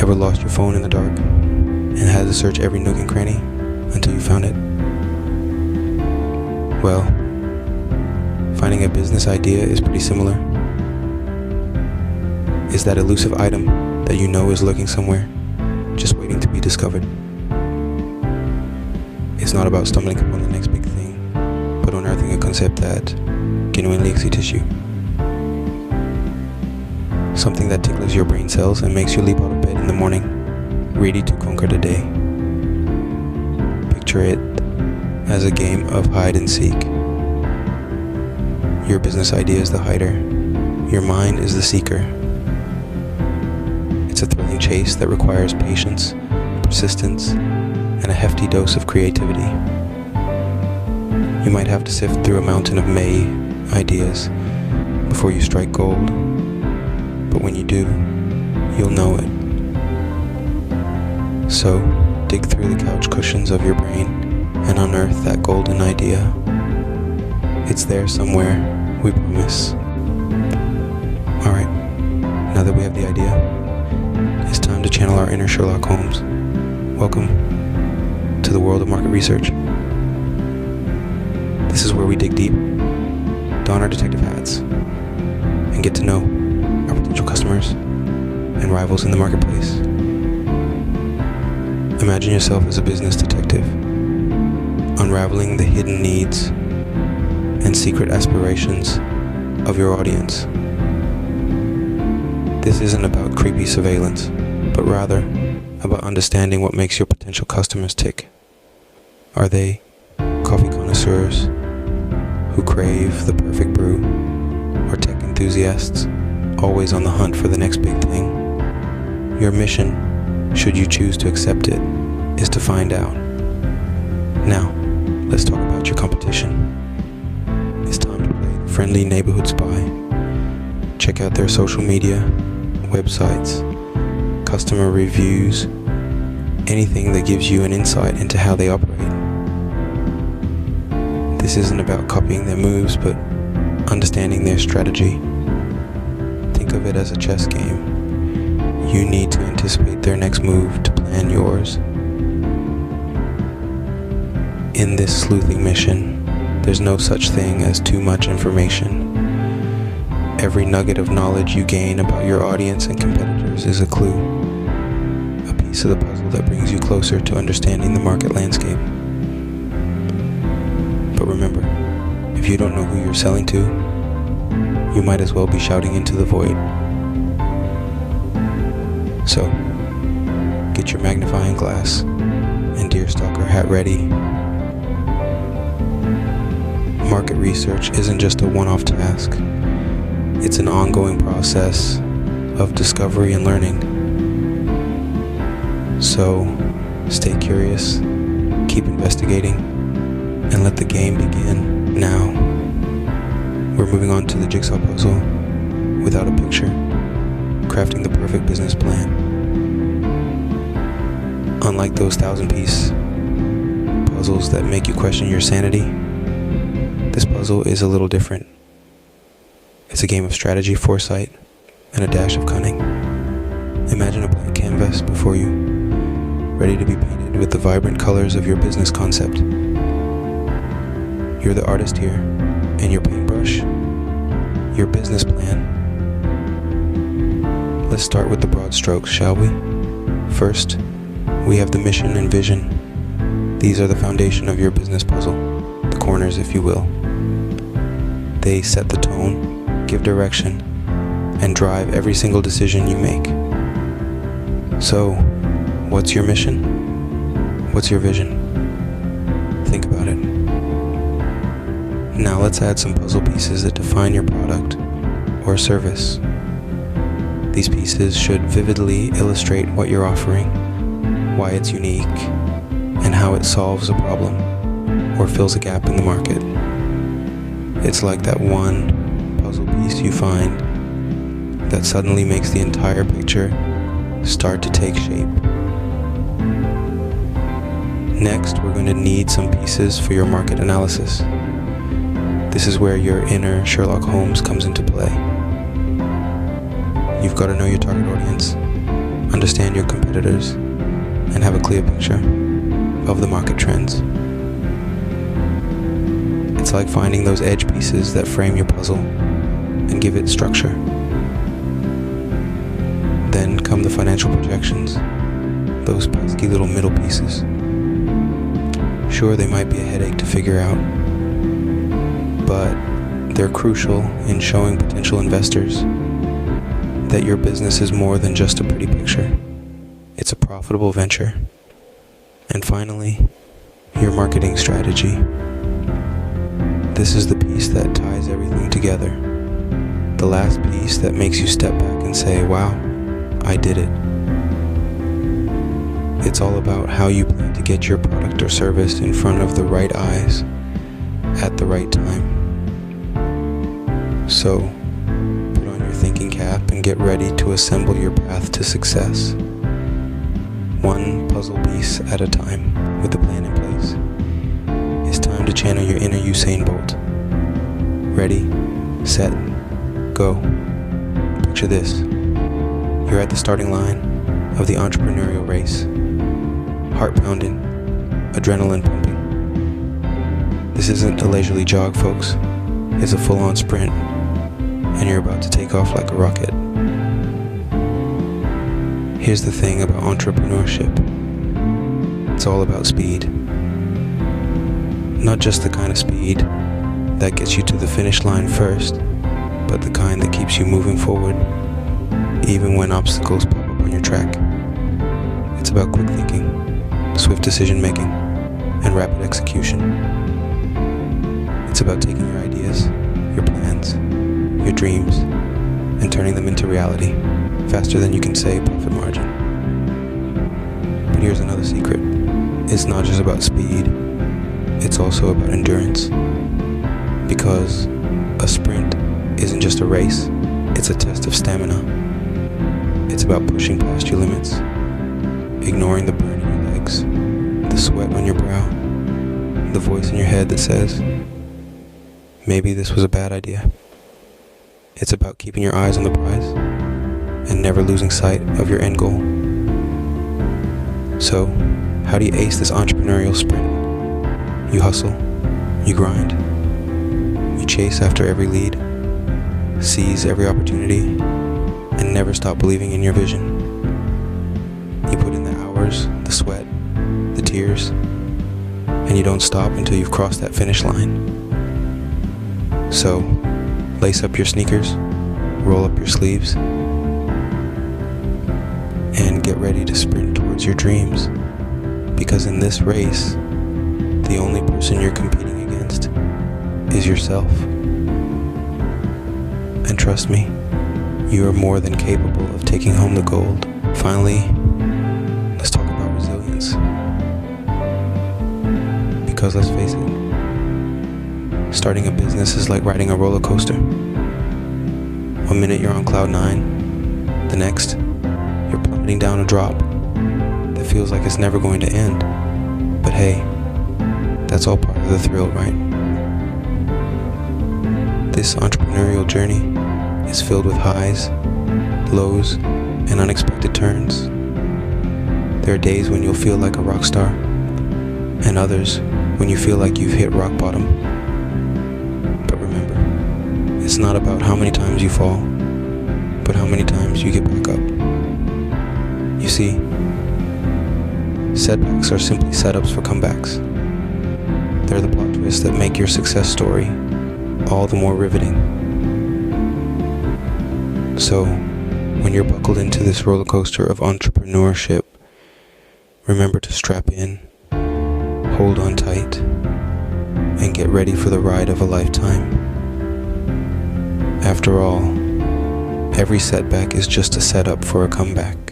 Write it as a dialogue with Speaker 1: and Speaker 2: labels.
Speaker 1: Ever lost your phone in the dark and had to search every nook and cranny until you found it? Well, finding a business idea is pretty similar. It's that elusive item that you know is lurking somewhere, just waiting to be discovered. It's not about stumbling upon the next big thing, but unearthing a concept that genuinely excites you. Something that tickles your brain cells and makes you leap out of bed in the morning, ready to conquer the day. Picture it as a game of hide and seek. Your business idea is the hider. Your mind is the seeker. It's a thrilling chase that requires patience, persistence, and a hefty dose of creativity. You might have to sift through a mountain of May ideas before you strike gold, but when you do, you'll know it. So, dig through the couch cushions of your brain and unearth that golden idea. It's there somewhere, we promise. Alright, now that we have the idea, it's time to channel our inner Sherlock Holmes. Welcome to the world of market research. This is where we dig deep, don our detective hats, and get to know our potential customers and rivals in the marketplace. Imagine yourself as a business detective, unraveling the hidden needs and secret aspirations of your audience. This isn't about creepy surveillance, but rather about understanding what makes your potential customers tick. Are they coffee connoisseurs who crave the perfect brew, or tech enthusiasts always on the hunt for the next big thing? Your mission, should you choose to accept it, is to find out. Now, let's talk about your competition. It's time to play the friendly neighborhood spy. Check out their social media, websites, customer reviews, anything that gives you an insight into how they operate. This isn't about copying their moves, but understanding their strategy. Think of it as a chess game. You need to anticipate their next move to plan yours. In this sleuthing mission, there's no such thing as too much information. Every nugget of knowledge you gain about your audience and competitors is a clue, a piece of the puzzle that brings you closer to understanding the market landscape. But remember, if you don't know who you're selling to, you might as well be shouting into the void. So, get your magnifying glass and deerstalker hat ready. Market research isn't just a one-off task. It's an ongoing process of discovery and learning. So, stay curious, keep investigating, and let the game begin now. We're moving on to the jigsaw puzzle without a picture, crafting the perfect business plan. Unlike those 1,000-piece puzzles that make you question your sanity, this puzzle is a little different. It's a game of strategy, foresight, and a dash of cunning. Imagine a blank canvas before you, ready to be painted with the vibrant colors of your business concept. You're the artist here, and your paintbrush, your business plan. Let's start with the broad strokes, shall we? First, we have the mission and vision. These are the foundation of your business puzzle, the corners, if you will. They set the tone, give direction, and drive every single decision you make. So, what's your mission? What's your vision? Think about it. Now let's add some puzzle pieces that define your product or service. These pieces should vividly illustrate what you're offering, why it's unique, and how it solves a problem or fills a gap in the market. It's like that one puzzle piece you find that suddenly makes the entire picture start to take shape. Next, we're going to need some pieces for your market analysis. This is where your inner Sherlock Holmes comes into play. You've got to know your target audience, understand your competitors, and have a clear picture of the market trends. It's like finding those edge pieces that frame your puzzle and give it structure. Then come the financial projections, those pesky little middle pieces. Sure, they might be a headache to figure out, but they're crucial in showing potential investors that your business is more than just a pretty picture. It's a profitable venture. And finally, your marketing strategy. This is the piece that ties everything together. The last piece that makes you step back and say, wow, I did it. It's all about how you plan to get your product or service in front of the right eyes at the right time. So, put on your thinking cap and get ready to assemble your path to success. One puzzle piece at a time, with a plan in place. It's time to channel your inner Usain Bolt. Ready, set, go. Picture this. You're at the starting line of the entrepreneurial race. Heart pounding, adrenaline pumping. This isn't a leisurely jog, folks. It's a full-on sprint, and you're about to take off like a rocket. Here's the thing about entrepreneurship. It's all about speed. Not just the kind of speed that gets you to the finish line first, but the kind that keeps you moving forward, even when obstacles pop up on your track. It's about quick thinking, swift decision making, and rapid execution. It's about taking your ideas, your plans, your dreams, and turning them into reality faster than you can say profit margin. But here's another secret. It's not just about speed, it's also about endurance. Because a sprint isn't just a race, it's a test of stamina. It's about pushing past your limits, ignoring the burn in your legs, the sweat on your brow, the voice in your head that says, maybe this was a bad idea. It's about keeping your eyes on the prize and never losing sight of your end goal. So, how do you ace this entrepreneurial sprint? You hustle, you grind, you chase after every lead, seize every opportunity, and never stop believing in your vision. You put in the hours, the sweat, the tears, and you don't stop until you've crossed that finish line. So, lace up your sneakers, roll up your sleeves, and get ready to sprint towards your dreams. Because in this race, the only person you're competing against is yourself. And trust me, you are more than capable of taking home the gold. Finally, let's talk about resilience. Because let's face it, starting a business is like riding a roller coaster. 1 minute you're on cloud 9, the next, you're plummeting down a drop that feels like it's never going to end. But hey, that's all part of the thrill, right? This entrepreneurial journey is filled with highs, lows, and unexpected turns. There are days when you'll feel like a rock star, and others when you feel like you've hit rock bottom. But remember, it's not about how many times you fall, but how many times you get back up. You see, setbacks are simply setups for comebacks. They're the plot twists that make your success story all the more riveting. So, when you're buckled into this roller coaster of entrepreneurship, remember to strap in, hold on tight, and get ready for the ride of a lifetime. After all, every setback is just a setup for a comeback.